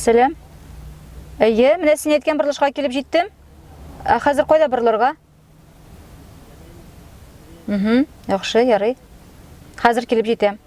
Сәлем. Менә сен әйткән борылышка килеп җиттем. Хәзер кайда борылырга? Яхшы, ярый. Хәзер килеп җитәм.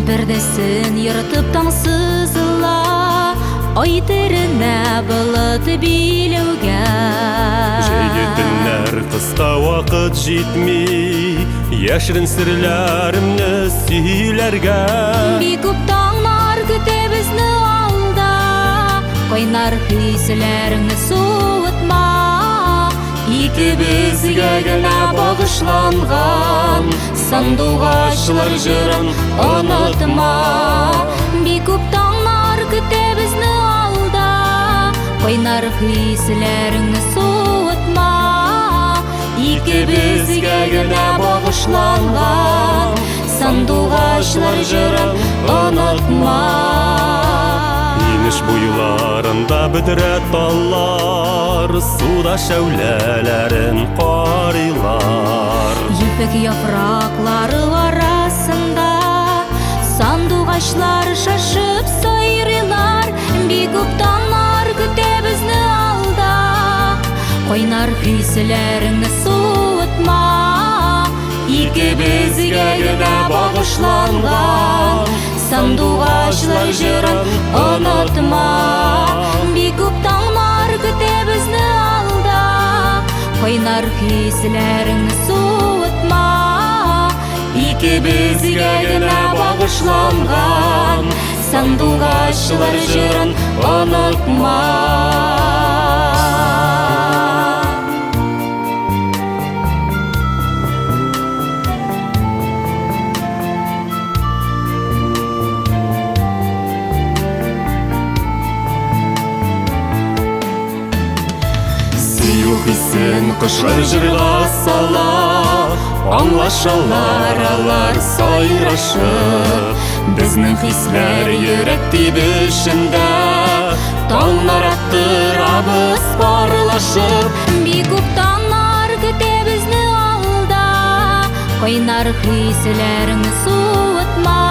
Perdesin yaratıp tansızla Ay terine balıt bilevge Жегетінлер қысқа вақыт жетмей Яшырын сірлерімні сөйлерге Bir күп таңнар күте бізні алда Қайнар хүйселеріңні суытма Икебізге генә бағышланған Сандуғашлар жырын ұнытма Bir күп таңнар күте бізні алда Қайнар хүйселеріңні суытма Икебізге генә бағышланған Сандуғашлар жырын ұнытма Инеш буйларында бідірә таллар Суда шәуләләрен қарилар Епек яфраклары арасында Сандуғашлар шашып сайрылар Bir күп таңнар күте бізні алда Қайнар хүйселеріңні суытма Икебізге генә бағышланған Сандуғашлар жырын ұнытма Bir күп таңнар күте бізні алда Қайнар хүйселеріңні суытма Икебізге генә бағышланған Сандуғашлар жырын ұнытма Хисен кышлар жырға сала Аңлашалар алар сайрашып Безнең хисләр йөрәк тибешендә Таңнар аттырабыз парлашып Bir күп таңнар көте бізні алда Қайнар хүйселеріңні суытма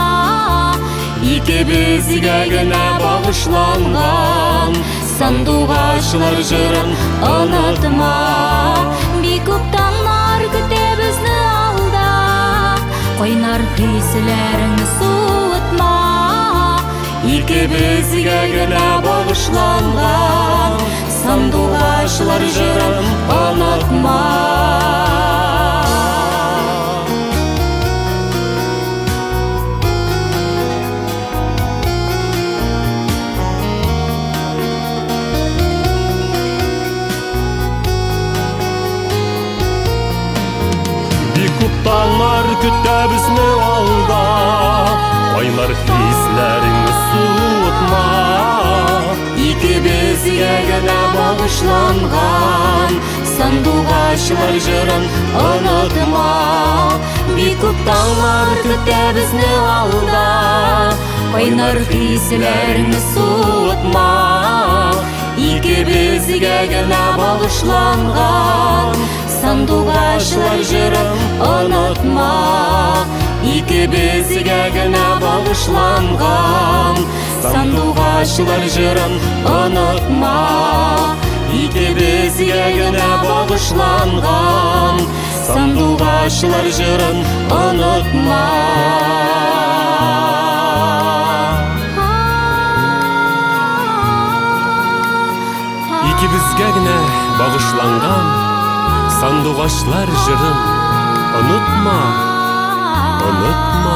Икебізге генә бағышланған Сандуғашлар жырын ұнытма Bir күп таңнар күте бізні алда Қайнар хүйселеріңні суытма Икебізге генә бағышланған Сандуғашлар жырын ұнытма Таңнар күтә бізні алда Қайнар хисләріңні суытма Икебізге генә бағышланған Сандуғашлар жырын ұнытма Bir күп таңнар күтә бізні алда Қайнар хисләріңні суытма Икебізге генә бағышланған Сандуғашлар жырын ұнытма Икебізге генә бағышланған Сандуғашлар жырын ұнытма Икебізге генә бағышланған Сандуғашлар жырын ұнытма Икебізге генә бағышланған Сандуғашлар жырын ұнытма, ұнытма